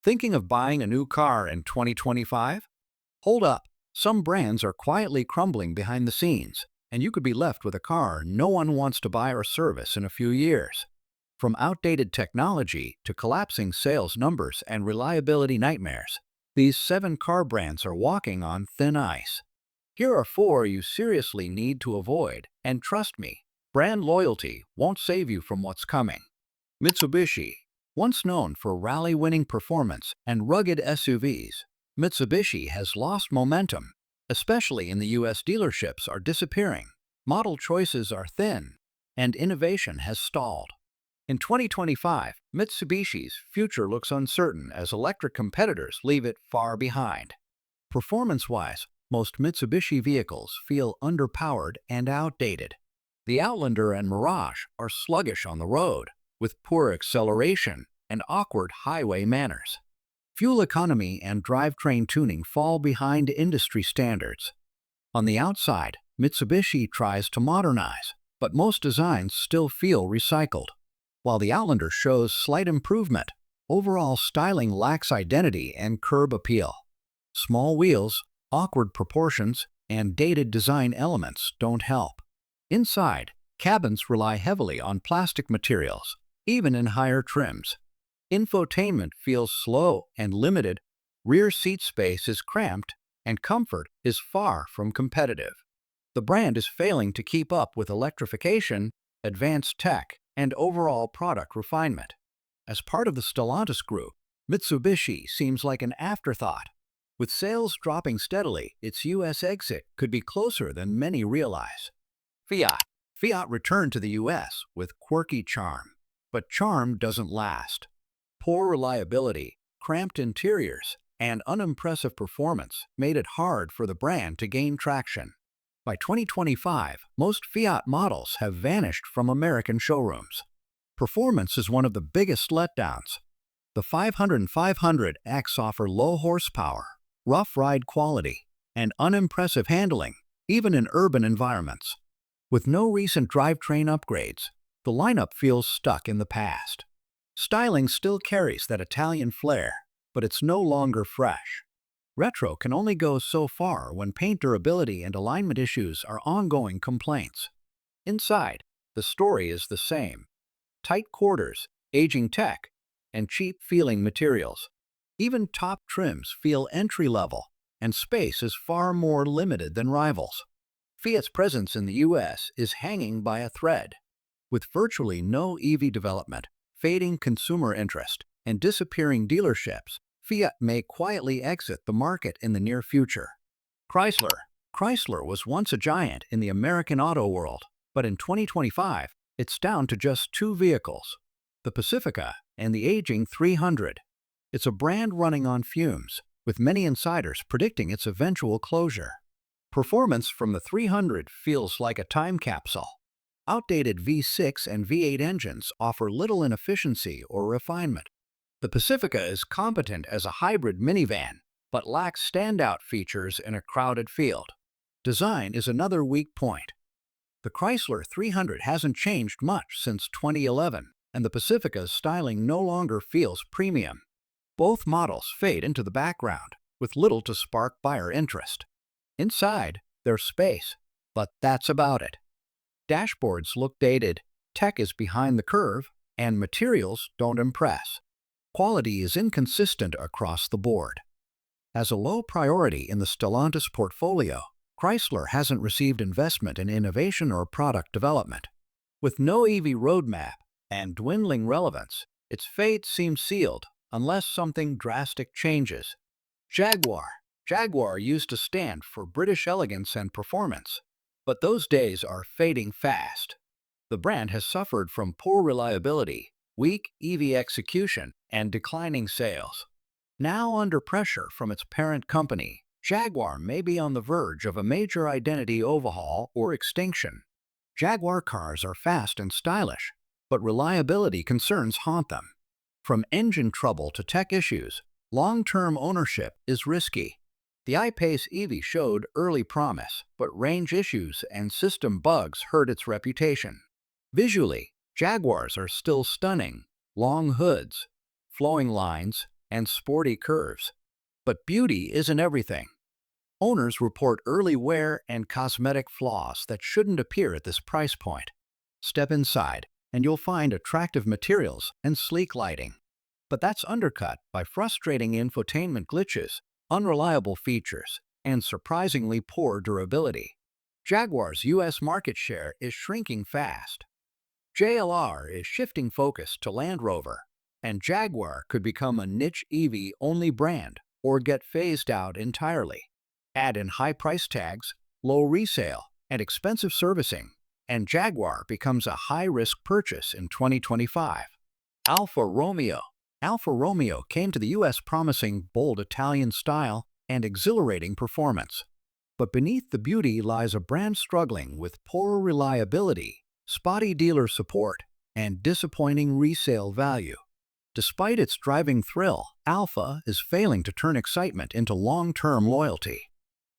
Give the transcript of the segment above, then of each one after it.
Thinking of buying a new car in 2025? Hold up, some brands are quietly crumbling behind the scenes, and you could be left with a car no one wants to buy or service in a few years. From outdated technology to collapsing sales numbers and reliability nightmares, these 7 car brands are walking on thin ice. Here are 4 you seriously need to avoid, and trust me, brand loyalty won't save you from what's coming. Mitsubishi. Once known for rally-winning performance and rugged SUVs, Mitsubishi has lost momentum, especially in the US. Dealerships are disappearing, model choices are thin, and innovation has stalled. In 2025, Mitsubishi's future looks uncertain as electric competitors leave it far behind. Performance-wise, most Mitsubishi vehicles feel underpowered and outdated. The Outlander and Mirage are sluggish on the road, with poor acceleration and awkward highway manners. Fuel economy and drivetrain tuning fall behind industry standards. On the outside, Mitsubishi tries to modernize, but most designs still feel recycled. While the Outlander shows slight improvement, overall styling lacks identity and curb appeal. Small wheels, awkward proportions, and dated design elements don't help. Inside, cabins rely heavily on plastic materials, even in higher trims. Infotainment feels slow and limited, rear seat space is cramped, and comfort is far from competitive. The brand is failing to keep up with electrification, advanced tech, and overall product refinement. As part of the Stellantis group, Mitsubishi seems like an afterthought. With sales dropping steadily, its US exit could be closer than many realize. Fiat returned to the US with quirky charm. But charm doesn't last. Poor reliability, cramped interiors, and unimpressive performance made it hard for the brand to gain traction. By 2025, most Fiat models have vanished from American showrooms. Performance is one of the biggest letdowns. The 500 and 500X offer low horsepower, rough ride quality, and unimpressive handling, even in urban environments. With no recent drivetrain upgrades, the lineup feels stuck in the past. Styling still carries that Italian flair, but it's no longer fresh. Retro can only go so far when paint durability and alignment issues are ongoing complaints. Inside, the story is the same. Tight quarters, aging tech, and cheap-feeling materials. Even top trims feel entry-level, and space is far more limited than rivals. Fiat's presence in the US is hanging by a thread. With virtually no EV development, fading consumer interest, and disappearing dealerships, Fiat may quietly exit the market in the near future. Chrysler was once a giant in the American auto world, but in 2025, it's down to just 2 vehicles, the Pacifica and the aging 300. It's a brand running on fumes, with many insiders predicting its eventual closure. Performance from the 300 feels like a time capsule. Outdated V6 and V8 engines offer little inefficiency or refinement. The Pacifica is competent as a hybrid minivan, but lacks standout features in a crowded field. Design is another weak point. The Chrysler 300 hasn't changed much since 2011, and the Pacifica's styling no longer feels premium. Both models fade into the background, with little to spark buyer interest. Inside, there's space, but that's about it. Dashboards look dated, tech is behind the curve, and materials don't impress. Quality is inconsistent across the board. As a low priority in the Stellantis portfolio, Chrysler hasn't received investment in innovation or product development. With no EV roadmap and dwindling relevance, its fate seems sealed unless something drastic changes. Jaguar used to stand for British elegance and performance, but those days are fading fast. The brand has suffered from poor reliability, weak EV execution, and declining sales. Now under pressure from its parent company, Jaguar may be on the verge of a major identity overhaul or extinction. Jaguar cars are fast and stylish, but reliability concerns haunt them. From engine trouble to tech issues, long-term ownership is risky. The I-Pace EV showed early promise, but range issues and system bugs hurt its reputation. Visually, Jaguars are still stunning: long hoods, flowing lines, and sporty curves. But beauty isn't everything. Owners report early wear and cosmetic flaws that shouldn't appear at this price point. Step inside, and you'll find attractive materials and sleek lighting. But that's undercut by frustrating infotainment glitches, unreliable features, and surprisingly poor durability. Jaguar's U.S. market share is shrinking fast. JLR is shifting focus to Land Rover, and Jaguar could become a niche EV-only brand or get phased out entirely. Add in high price tags, low resale, and expensive servicing, and Jaguar becomes a high-risk purchase in 2025. Alfa Romeo. Alfa Romeo came to the U.S. promising bold Italian style and exhilarating performance. But beneath the beauty lies a brand struggling with poor reliability, spotty dealer support, and disappointing resale value. Despite its driving thrill, Alfa is failing to turn excitement into long-term loyalty.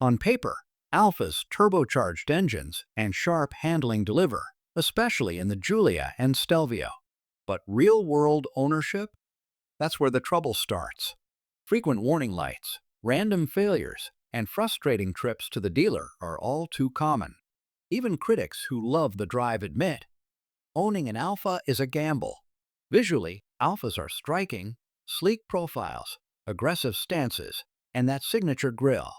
On paper, Alfa's turbocharged engines and sharp handling deliver, especially in the Giulia and Stelvio. But real-world ownership? That's where the trouble starts. Frequent warning lights, random failures, and frustrating trips to the dealer are all too common. Even critics who love the drive admit, owning an Alfa is a gamble. Visually, Alfas are striking, sleek profiles, aggressive stances, and that signature grille.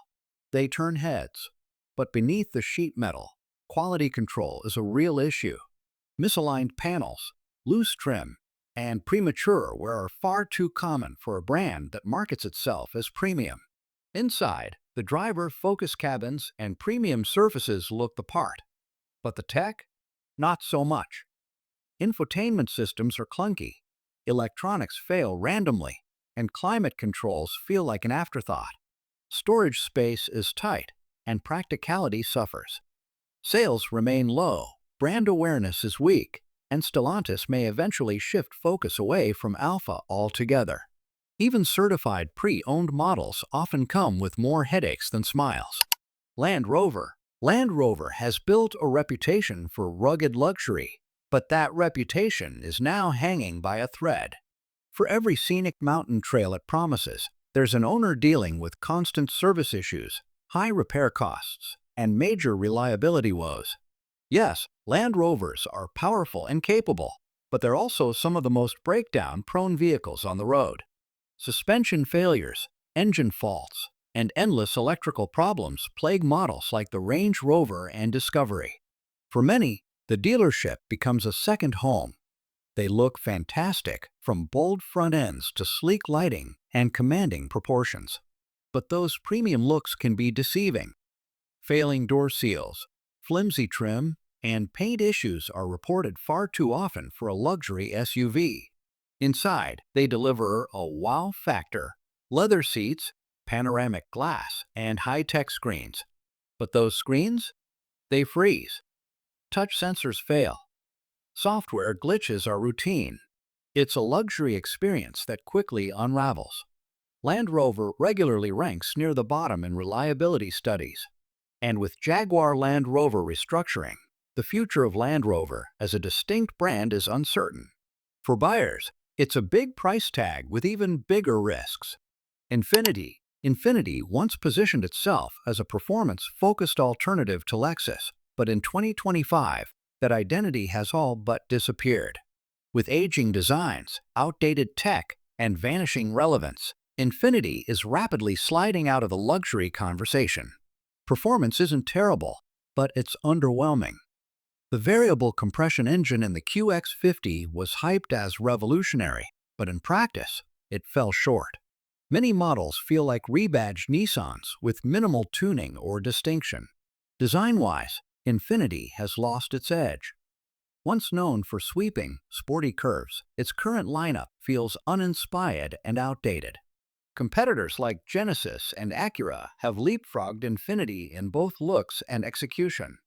They turn heads. But beneath the sheet metal, quality control is a real issue. Misaligned panels, loose trim, and premature wear are far too common for a brand that markets itself as premium. Inside, the driver focus cabins and premium surfaces look the part. But the tech? Not so much. Infotainment systems are clunky, electronics fail randomly, and climate controls feel like an afterthought. Storage space is tight, and practicality suffers. Sales remain low, brand awareness is weak, and Stellantis may eventually shift focus away from Alfa altogether. Even certified pre-owned models often come with more headaches than smiles. Land Rover. Land Rover has built a reputation for rugged luxury, but that reputation is now hanging by a thread. For every scenic mountain trail it promises, there's an owner dealing with constant service issues, high repair costs, and major reliability woes. Yes, Land Rovers are powerful and capable, but they're also some of the most breakdown-prone vehicles on the road. Suspension failures, engine faults, and endless electrical problems plague models like the Range Rover and Discovery. For many, the dealership becomes a second home. They look fantastic, from bold front ends to sleek lighting and commanding proportions. But those premium looks can be deceiving. Failing door seals, flimsy trim, and paint issues are reported far too often for a luxury SUV. Inside, they deliver a wow factor: leather seats, panoramic glass, and high-tech screens. But those screens? They freeze. Touch sensors fail. Software glitches are routine. It's a luxury experience that quickly unravels. Land Rover regularly ranks near the bottom in reliability studies. And with Jaguar Land Rover restructuring, the future of Land Rover as a distinct brand is uncertain. For buyers, it's a big price tag with even bigger risks. Infiniti once positioned itself as a performance-focused alternative to Lexus, but in 2025, that identity has all but disappeared. With aging designs, outdated tech, and vanishing relevance, Infiniti is rapidly sliding out of the luxury conversation. Performance isn't terrible, but it's underwhelming. The variable compression engine in the QX50 was hyped as revolutionary, but in practice, it fell short. Many models feel like rebadged Nissans with minimal tuning or distinction. Design-wise, Infiniti has lost its edge. Once known for sweeping, sporty curves, its current lineup feels uninspired and outdated. Competitors like Genesis and Acura have leapfrogged Infiniti in both looks and execution.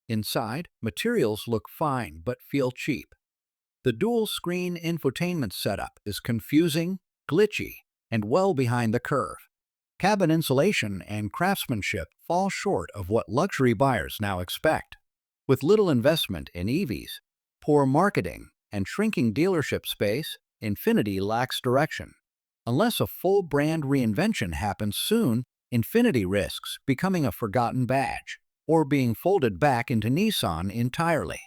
Inside, materials look fine but feel cheap. The dual-screen infotainment setup is confusing, glitchy, and well behind the curve. Cabin insulation and craftsmanship fall short of what luxury buyers now expect. With little investment in EVs, poor marketing, and shrinking dealership space, Infiniti lacks direction. Unless a full brand reinvention happens soon, Infiniti risks becoming a forgotten badge or being folded back into Nissan entirely.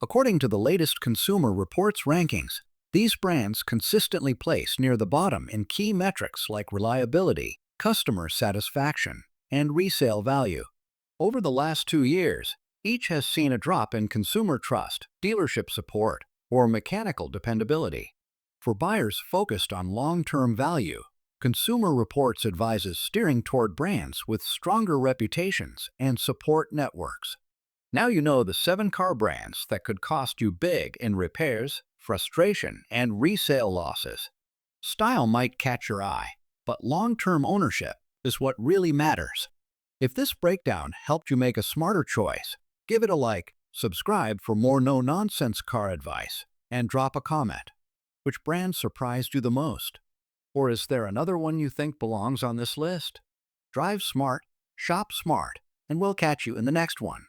According to the latest Consumer Reports rankings, these brands consistently place near the bottom in key metrics like reliability, customer satisfaction, and resale value. Over the last 2 years, each has seen a drop in consumer trust, dealership support, or mechanical dependability. For buyers focused on long-term value, Consumer Reports advises steering toward brands with stronger reputations and support networks. Now you know the 7 car brands that could cost you big in repairs, frustration, and resale losses. Style might catch your eye, but long-term ownership is what really matters. If this breakdown helped you make a smarter choice, give it a like, subscribe for more no-nonsense car advice, and drop a comment. Which brand surprised you the most? Or is there another one you think belongs on this list? Drive smart, shop smart, and we'll catch you in the next one.